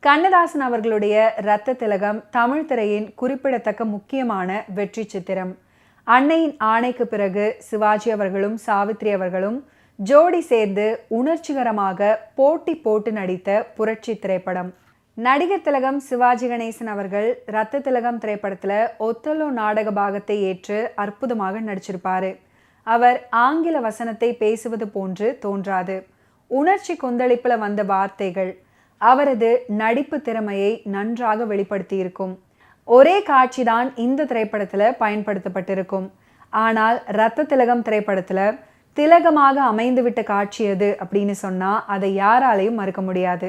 கண்ணதாசன் அவர்களுடைய இரத்த திலகம் தமிழ் திரையின் குறிப்பிடத்தக்க முக்கியமான வெற்றி சித்திரம். அன்னையின் ஆணைக்கு பிறகு சிவாஜி அவர்களும் சாவித்ரி அவர்களும் ஜோடி சேர்ந்து உணர்ச்சிகரமாக போட்டி போட்டு நடித்த புரட்சி திரைப்படம். நடிகர் திலகம் சிவாஜி கணேசன் அவர்கள் இரத்த திலகம் திரைப்படத்தில் ஒத்தலோ நாடக பாகத்தை ஏற்று அற்புதமாக நடிச்சிருப்பாரு. அவர் ஆங்கில வசனத்தை பேசுவது போன்று தோன்றாது. உணர்ச்சி கொந்தளிப்பில் வந்த வார்த்தைகள் அவரது நடிப்பு திறமையை நன்றாக வெளிப்படுத்தி இருக்கும். ஒரே காட்சிதான் இந்த திரைப்படத்தில் பயன்படுத்தப்பட்டிருக்கும். ஆனால் இரத்த திலகம் திரைப்படத்தில் திலகமாக அமைந்துவிட்ட காட்சி எது அப்படின்னு சொன்னா அதை யாராலையும் மறுக்க முடியாது.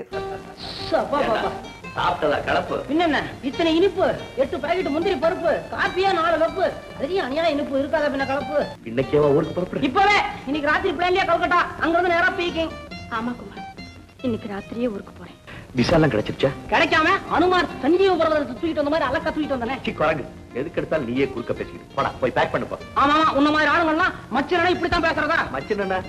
இத்தனை இனிப்பு 8 பாக்கெட் முந்திரி பருப்பு காப்பியா 4 கப்பு பெரிய அநியாய இனிப்பு இருக்காத பின்ன கலப்பு. இன்னைக்கேவா ஊருக்கு புறப்படு? இப்பவே இன்னைக்கு ராத்திரி பிளான்லயே கல்கட்டா அங்க இருந்து நேரா பீக்கிங். ஆமா குமார், இன்னைக்கு ராத்திரியே ஊருக்கு போறேன். விசாலாம் கிடைச்சிருச்சா? கிடைக்காம அனுமார் சஞ்சீவ பர்வதத்தை தூக்கிட்டு வந்த மாதிரி அலக்கா தூக்கிட்டு வந்தானே. குரங்கு எதுக்கு எடுத்தாலும் நீயே குறுக்க பேசிக்கிட்டு போடா, போய் பேக் பண்ணுப்பா. ஆமா உன்ன மாதிரி ஆளுங்கள்லாம் மச்சனா இப்படித்தான் பேசுறதா? மச்சனா?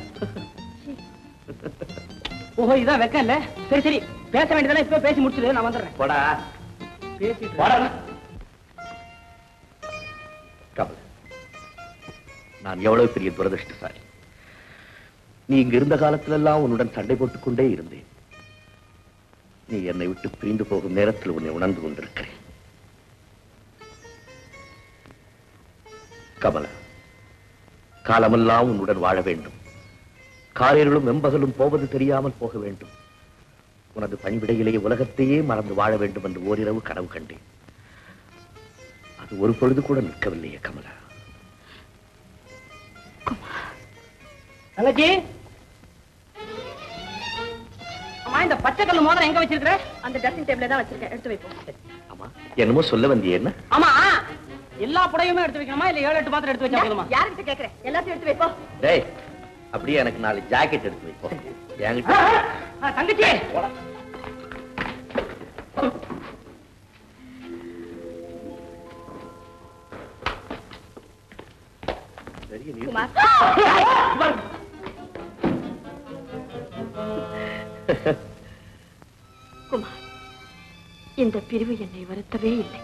ஓஹோ, இதான் வெக்க இல்ல. சரி சரி, பேச வேண்டியதானே இப்ப பேசி முடிச்சிடு, நான் வந்துடுறேன். போடா, பேசிட்டு போடா. கமல், நான் எவ்வளவு பெரிய துரதிருஷ்டசாலி. நீ இங்க இருந்த காலத்துல எல்லாம் உன்னுடன் சண்டை போட்டுக் கொண்டே இருந்தேன். நீ என்னை விட்டு பிரிந்து போகும் நேரத்தில் உன்னை உணர்ந்து கொண்டிருக்கிறேன். கமலா, காலமெல்லாம் உன்னுடன் வாழ வேண்டும். காரியர்களும் வெம்பகலும் போவது தெரியாமல் போக வேண்டும். உனது பணிவிடையிலேயே உலகத்தையே மறந்து வாழ வேண்டும் என்று ஓரிரவு கனவு கண்டேன். அது ஒரு பொழுது கூட நிற்கவில்லையே கமலா. தங்கச்சி, அம்மா இந்த பச்சை கல்லு மோதிரம் எங்க வச்சிருக்கிற? அந்த ட்ரெஸ்ஸிங் டேபிள்ல தான் வச்சிருக்கேன், எடுத்து வைப்போம். ஆமா, என்னமோ சொல்ல வந்தியே என்ன? ஆமா, எல்லா புடையுமே எடுத்து வைக்கணுமா இல்ல 7-8 பாத்திரம் எடுத்து வச்சா போதுமா? யார்கிட்ட கேக்குறேன்? எல்லாத்தையும் எடுத்து வைப்போம். டேய், அப்படியே எனக்கு 4 ஜாக்கெட் எடுத்து வைப்போம். என்கிட்ட தங்கச்சி குமார், குமார், இந்த பிரிவு என்னை வருத்தவே இல்லை.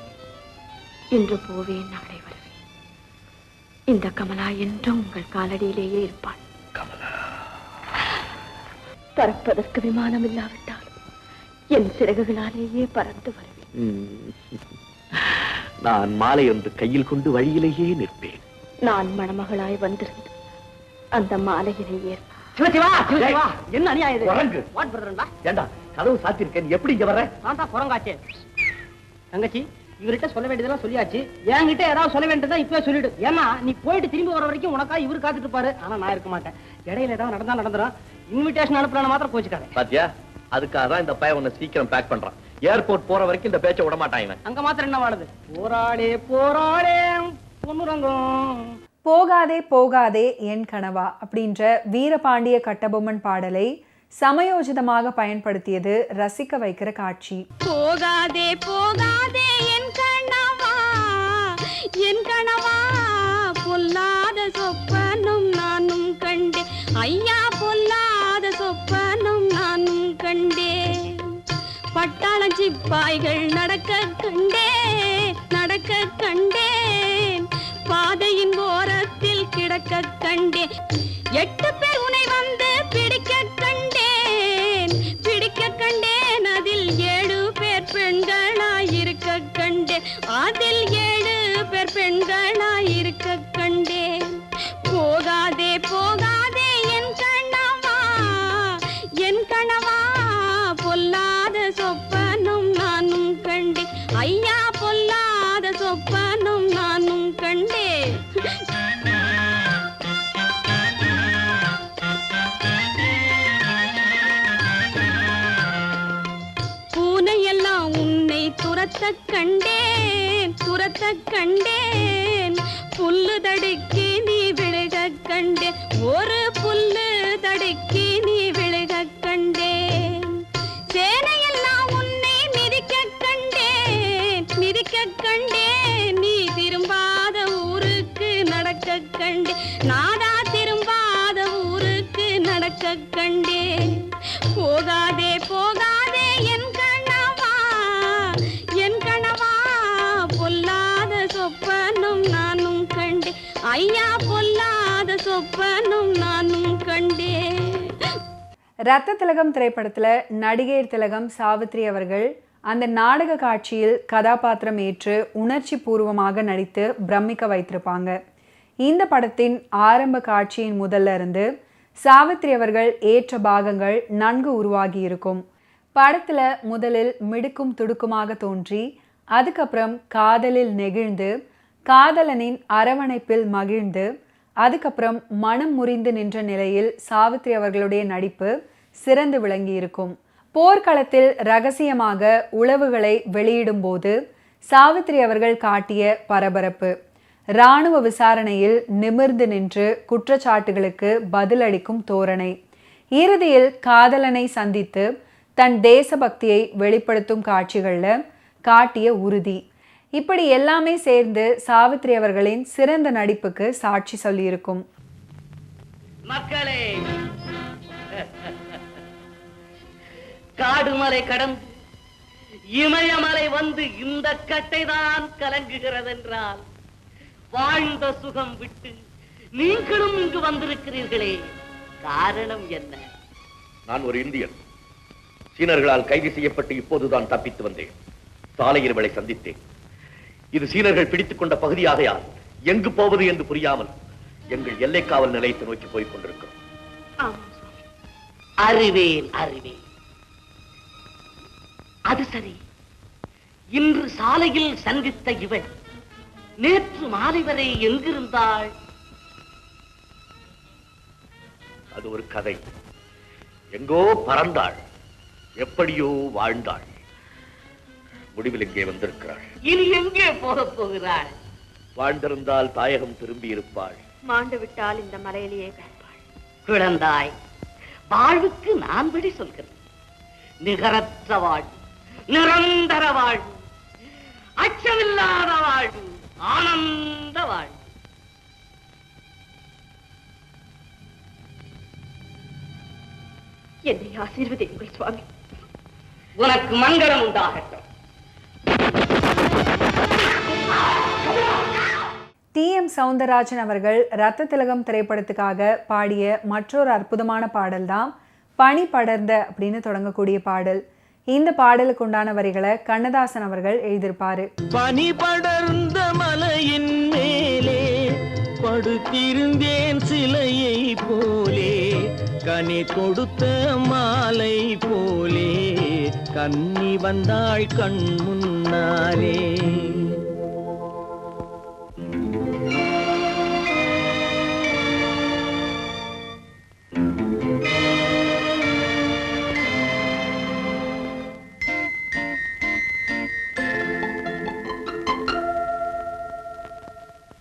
இன்று போவேன், நாளை வருவேன். இந்த கமலா என்றும் உங்கள் காலடியிலேயே இருப்பாள். பறப்பதற்கு விமானம் இல்லாவிட்டால் என் சிறகுகளாலேயே பறந்து வருவேன். நான் மாலை ஒன்று கையில் கொண்டு வழியிலேயே நிற்பேன். நான் மணமகளாய் வந்திருந்து அந்த மாலையினை ஏற்ப என்ன அநியாயம்? ஏண்டா கதவு சாத்திருக்கேன், எப்படி இங்க வர்ற? நான் தான் குரங்காச்சே. தங்கச்சி, இவர்கிட்ட சொல்ல வேண்டியதெல்லாம் சொல்லியாச்சு. என்கிட்ட ஏதாவது சொல்ல வேண்டியதா இப்பவே சொல்லிடு. ஏன்னா நீ போயிட்டு திரும்பி வர வரைக்கும் உனக்கா இவரு காத்துட்டு இருப்பாரு. ஆனா நான் இருக்க மாட்டேன். இடையில ஏதாவது நடந்தா நடந்துரும். இன்விடேஷன் அனுப்பலாம் மாத்திரம் கோச்சுக்காத. பாத்தியா, அதுக்காக தான் இந்த பையன் உன்னை சீக்கிரம் பேக் பண்றான். ஏர்போர்ட் போற வரைக்கும் இந்த பேச்சை விட மாட்டாங்க. அங்க மாத்திரம் என்ன வாழுது? போராடே போராடே பொன்னுரங்கம். போகாதே போகாதே என் கனவா அப்படின்ற வீரபாண்டிய கட்டபொம்மன் பாடலை சமயோஜிதமாக பயன்படுத்தியது ரசிக்க வைக்கிற காட்சி. போகாதே போகாதே என் கனவா, என் கனவா, பொல்லாத சொப்பனும் நானும் கண்டே, ஐயா பொல்லாத சொப்பனும் நானும் கண்டே. பட்டாளம் சிப்பாய்கள் நடக்க கண்டே, நடக்க கண்டேன், பாதையின் ஓரத்தில் கிடக்க கண்டேன். 8 பேர் உன்னை வந்து பிடிக்க கண்டேன், பிடிக்க கண்டேன். அதில் 7 பேர் பெண்களாயிருக்க கண்டேன், அதில் 7 பேர் பெண்களாயிருக்க கண்டேன். போகாதே போகாதே என் கனவா, என் கனவா, பொல்லாத சொப்பனும் நானும் கண்டேன், ஐயா பொல்லாத சொப்பனும் நானும் கண்டேன். பூனையெல்லாம் உன்னை துரத்த கண்டேன், துரத்த கண்டேன், புல்லு தடுக்கி நீ விழுக கண்டேன், ஒரு புல்லு தடுக்கி நீ விழுக கண்டேன். சேனையெல்லாம் உன்னை மிதிக்க கண்டேன், மிதிக்க கண்டேன், நீ திரும்பாத ஊருக்கு நடக்க கண்டேன், நாடா திரும்பாத ஊருக்கு நடக்க கண்டேன். போகாதே போகாதே என் கனவா, ஐயா பொல்லாத சொப்பனும் நானும் கண்டேன். ரத்த திலகம் திரைப்படத்துல நடிகர் திலகம் சாவித்ரி அவர்கள் அந்த நாடக காட்சியில் கதாபாத்திரம் ஏற்று உணர்ச்சி பூர்வமாக நடித்து பிரமிக்க வைத்திருப்பாங்க. இந்த படத்தின் ஆரம்ப காட்சியின் முதல்ல இருந்து சாவித்ரி அவர்கள் ஏற்ற பாகங்கள் நன்கு உருவாகி இருக்கும். படத்துல முதலில் மிடுக்கும் துடுக்குமாக தோன்றி அதுக்கப்புறம் காதலில் நெகிழ்ந்து காதலனின் அரவணைப்பில் மகிழ்ந்து அதுக்கப்புறம் மனம் முறிந்து நின்ற நிலையில் சாவித்ரி அவர்களுடைய நடிப்பு சிறந்து விளங்கி இருக்கும். போர்க்களத்தில் ரகசியமாக உளவுகளை வெளியிடும் போது சாவித்ரி அவர்கள் காட்டிய பரபரப்பு, இராணுவ விசாரணையில் நிமிர்ந்து நின்று குற்றச்சாட்டுகளுக்கு பதிலளிக்கும் தோரணை, இறுதியில் காதலனை சந்தித்து தன் தேசபக்தியை வெளிப்படுத்தும் காட்சிகள்ல காட்டிய உறுதி, இப்படி எல்லாமே சேர்ந்து சாவித்ரி அவர்களின் சிறந்த நடிப்புக்கு சாட்சி சொல்லியிருக்கும். மக்களே, காடுமலை கடந்து இமயமலை வந்து இந்த கட்டைதான் கலங்குகிறதென்றால் வாழ்ந்த சுகம் விட்டு நீங்களும் இங்கு வந்திருக்கிறீர்களே, காரணம் என்ன? நான் ஒரு இந்தியன். சீனர்களால் கைது செய்யப்பட்டு இப்போதுதான் தப்பித்து வந்தேன். சாலையில் இவளை சந்தித்தேன். இது சீனர்கள் பிடித்துக் கொண்ட பகுதியாகையால் எங்கு போவது என்று புரியாமல் எங்கள் எல்லை காவல் நிலையத்தை நோக்கி போய்க் கொண்டிருக்கிறோம். அறிவேன் அறிவேன். அது சரி, இன்று சாலையில் சந்தித்த இவள் நேற்று மாலை வரை எங்கிருந்தாள்? அது ஒரு கதை. எங்கோ பறந்தாள், எப்படியோ வாழ்ந்தாள், முடிவில் இங்கே வந்திருக்கிறாள். இனி எங்கே போகப் போகிறாள்? வாழ்ந்திருந்தால் தாயகம் திரும்பி இருப்பாள், மாண்டு விட்டால் இந்த மலையிலேயே கிடப்பாள். குழந்தாய், வாழ்வுக்கு நான் விடை சொல்கிறேன். நிகரற்ற வாழ்வு, நிரந்தர வாழ்வு, அச்சமில்லாத வாழ்வு, ஆனந்த வாழ்வு. என்னை ஆசீர்வதியுங்கள் சுவாமி. உனக்கு மங்களம் உண்டாகட்டும். டி.எம். சௌந்தரராஜன் அவர்கள் ரத்த திலகம் திரைப்படத்துக்காக பாடிய மற்றொரு அற்புதமான பாடல் தான் பனி படர்ந்த அப்படின்னு தொடங்கக்கூடிய பாடல். இந்த பாடலுக்கு உண்டான வரிகளை கண்ணதாசன் அவர்கள் எழுதியிருப்பாரு. பனி படர்ந்த மலையின் மேலே படுத்திருந்தேன் சிலையை போலே, கனி கொடுத்த மாலை போலே, கன்னி வந்தாள் கண் முன்னாலே.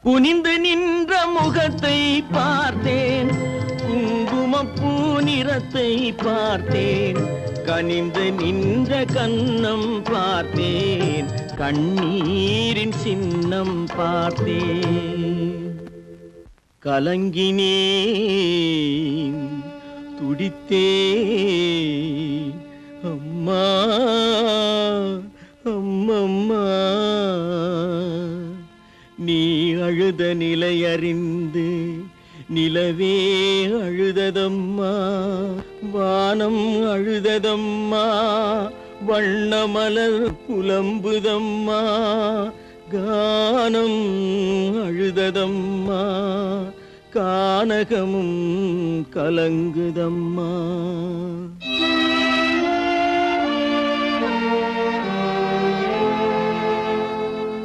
குனிந்து நின்ற முகத்தை பார்த்தேன், குங்குமப்பூ நிறத்தை பார்த்தேன், கனிந்து நின்ற கன்னம் பார்த்தேன், கண்ணீரின் சின்னம் பார்த்தேன். கலங்கினேன், துடித்தேன், அம்மா அம்மம்மா. நீ அழுத நிலையறிந்து நிலவே அழுததம்மா, வானம் அழுததம்மா, வண்ணமலர் புலம்புதம்மா, கானம் அழுததம்மா, கானகமும் கலங்குதம்மா.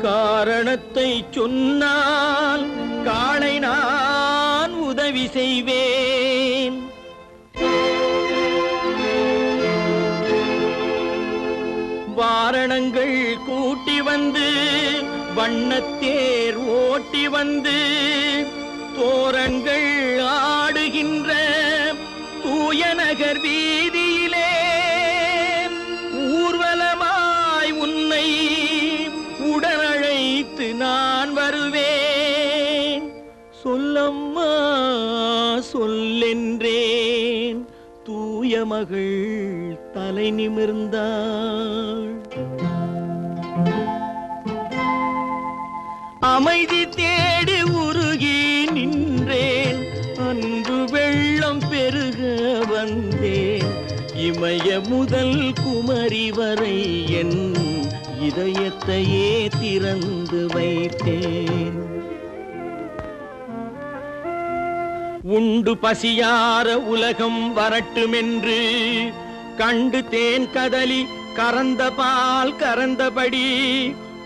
காரணத்தை சொன்னால் காளை நான் உதவி செய்வேன், வாரணங்கள் கூட்டி வந்து வண்ணத்தேர் ஓட்டி வந்து தோரங்கள் ஆடுகின்ற தூய நகர் வீதியிலே ஊர்வலமாய் உன்னை உடனழைத்து நான் வருவேன். சொல்லம்மா சொல்லென்றேன், தூய மகள் தலை நிமிர்ந்தாள். அமைதி தேடி உருகி இமய முதல் குமரி வரை என் இதயத்தையே திறந்து வைத்தேன். உண்டு பசியார உலகம் வரட்டுமென்று கண்டு தேன் கதலி கறந்த பால் கறந்தபடி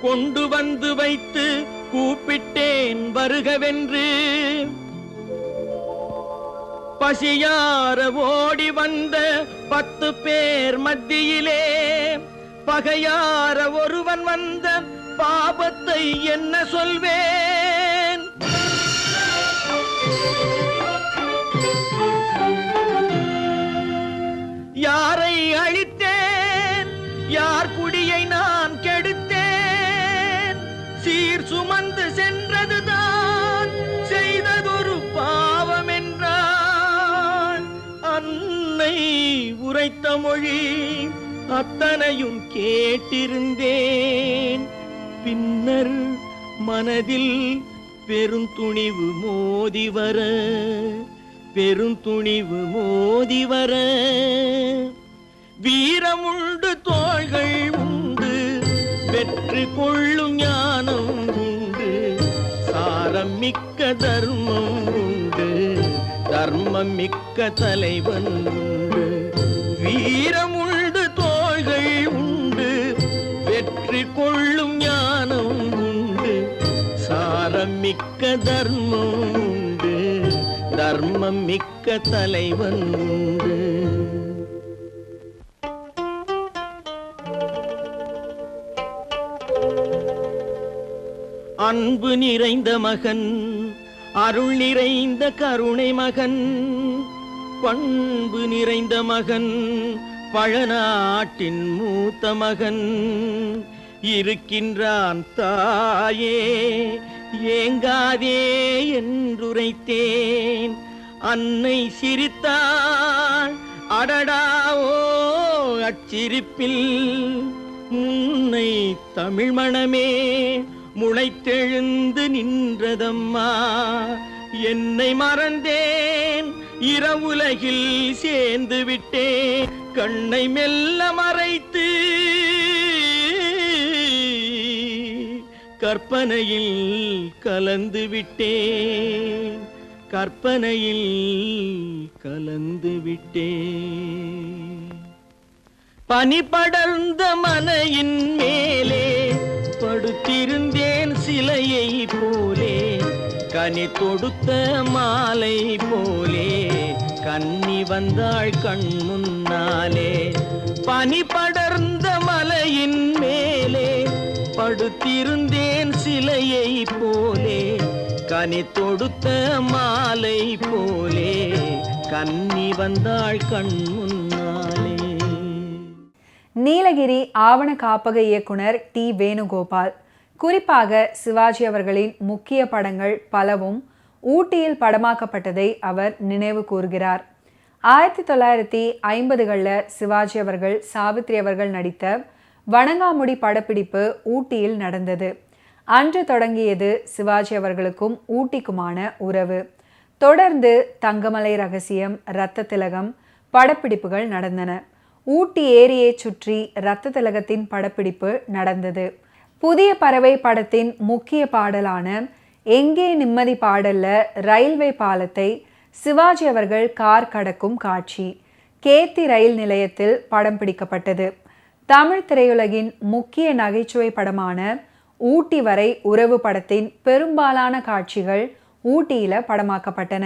கொண்டு வந்து வைத்து கூப்பிட்டேன் வருகவென்று. பசியார ஓடி வந்த 10 பேர் மத்தியிலே பகையார ஒருவன் வந்த பாபத்தை என்ன சொல்வேன்? யாரை அழித்தேன், யார் குடியை நான் கெடுத்தேன்? சீர் சுமந்து சென்றதுதான் செய்ததொரு பாவம் என்றான். அன்னை உரைத்த மொழி அத்தனையும் கேட்டிருந்தேன். பின்னர் மனதில் பெருந்துணிவு மோதி வர வீரமுண்டு தோள்கள் உண்டு, வெற்றி கொள்ளும் ஞானம் உண்டு, சாரம் மிக்க தர்மம் உண்டு, தர்மம் மிக்க தலைவன் உண்டு. வீரமுண்டு தோள்கள் உண்டு, வெற்றி கொள்ளும் ஞானம் உண்டு, சாரம் மிக்க தர்மம் உண்டு, தர்மம் மிக்க தலைவன் உண்டு. அன்பு நிறைந்த மகன், அருள் நிறைந்த கருணை மகன், பண்பு நிறைந்த மகன், பழநாட்டின் மூத்த மகன் இருக்கின்றான் தாயே, ஏங்காதே என்றுரைத்தேன். அன்னை சிரித்தாள், அடடாவோ அச்சிரிப்பில் முன்னை தமிழ் மணமே முளைத்தெழுந்து நின்றதம்மா. என்னை மறந்தேன், இரவுலகில் சேர்ந்து விட்டேன், கண்ணை மெல்ல மறைத்து கற்பனையில் கலந்து விட்டேன், கற்பனையில் கலந்து விட்டேன். பனி படர்ந்த மனையின் மேலே படுத்திருந்தேன் சிலையை போலே, கனி தொடுத்த மாலை போலே கன்னி வந்தாள் கண் முன்னாலே. பனி படர்ந்த மலையின் மேலே படுத்திருந்தேன் சிலையை போலே, கனி தொடுத்த மாலை போலே கன்னி வந்தாள் கண் முன்னாலே. நீலகிரி ஆவண காப்பக இயக்குனர் டி. வேணுகோபால் குறிப்பாக சிவாஜி அவர்களின் முக்கிய படங்கள் பலவும் ஊட்டியில் படமாக்கப்பட்டதை அவர் நினைவு கூர்கிறார். 1950களில் சிவாஜி அவர்கள், சாவித்ரி அவர்கள் நடித்த வணங்காமுடி படப்பிடிப்பு ஊட்டியில் நடந்தது. அன்று தொடங்கியது சிவாஜி அவர்களுக்கும் ஊட்டிக்குமான உறவு. தொடர்ந்து தங்கமலை ரகசியம், இரத்த திலகம் படப்பிடிப்புகள் நடந்தன. ஊட்டி ஏரியை சுற்றி இரத்த திலகத்தின் படப்பிடிப்பு நடந்தது. புதிய பறவை படத்தின் முக்கிய பாடலான எங்கே நிம்மதி பாடல்ல ரயில்வே பாலத்தை சிவாஜி அவர்கள் கார் கடக்கும் காட்சி கேத்தி ரயில் நிலையத்தில் படம் பிடிக்கப்பட்டது. தமிழ் திரையுலகின் முக்கிய நகைச்சுவை படமான ஊட்டி வரை உறவு படத்தின் பெரும்பாலான காட்சிகள் ஊட்டியில படமாக்கப்பட்டன.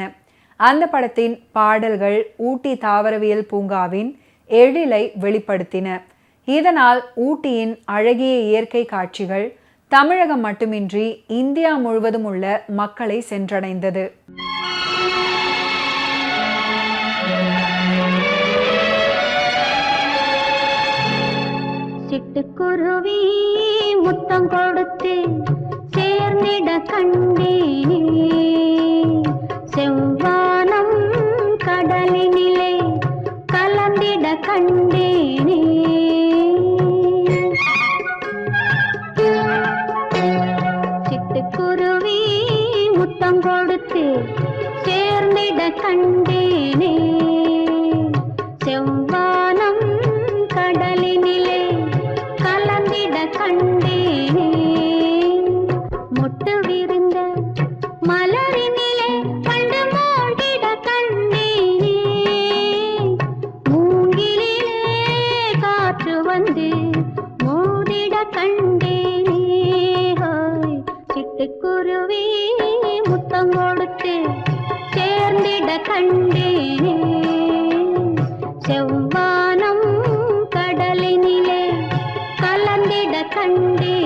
அந்த படத்தின் பாடல்கள் ஊட்டி தாவரவியல் பூங்காவின் எழிலை வெளிப்படுத்தின. இதனால் ஊட்டியின் அழகிய இயற்கை காட்சிகள் தமிழகம் மட்டுமின்றி இந்தியா முழுவதும் உள்ள மக்களை சென்றடைந்தது. சிட்டுக்குருவி முத்தம் கொடுத்து சேர்ந்திட கண்டேனே, செவ்வானம் கடலினிலே கலந்திட கண்டேனே. சிட்டுக்குருவி முத்தம் கொடுத்து சேர்ந்திட கண்டேனே, செவ்வானம் பூத்திருந்த மலரினிலே கண்டு மூழ்கிட கண்டேனே. மூங்கிலிலே காற்று வந்து மோதிட கண்டேனே. ஹோய், சிட்டுக்குருவி முத்தம் கொடுத்து சேர்ந்திட கண்டேனே. செவ்வானம் கடலினிலே கலந்திட கண்டேனே.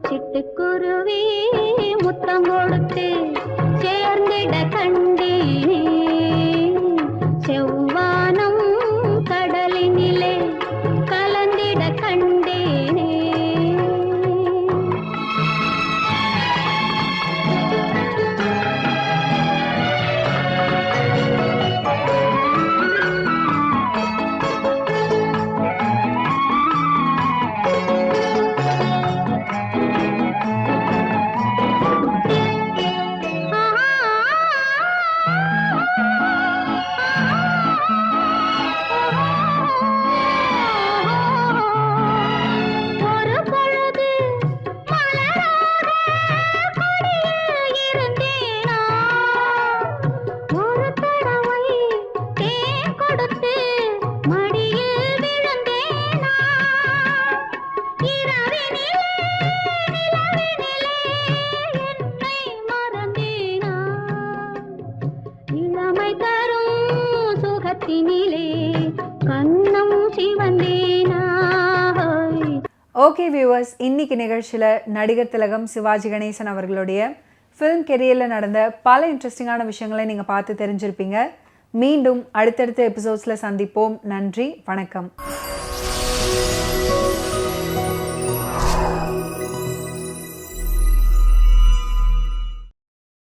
சிட்டுக்குருவி முத்தம் கொடுத்து சேர்ந்திட கண்டேனே. செவ்வானம் கடலினிலே கலந்திட கண்டேனே. ஒரு பொழுது மலராக கொடியில் இருந்தேனா. ஒரு தடவை தேன் கொடுத்து மடியில் விழுந்தேனா. இரவினிலே நிலவினிலே என்னை மறந்தேனா. இளமை தரும் சுகத்தினிலே கண்ணம் சிவந்தேனா. ஓகே வியூவர்ஸ், இன்னைக்கு நிகழ்ச்சியில் நடிகர் திலகம் சிவாஜி கணேசன் அவர்களுடைய ஃபிலிம் கெரியரில் நடந்த பல இன்ட்ரெஸ்டிங்கான விஷயங்களை நீங்கள் பார்த்து தெரிஞ்சிருப்பீங்க. மீண்டும் அடுத்தடுத்த எபிசோட்ஸில் சந்திப்போம். நன்றி, வணக்கம்.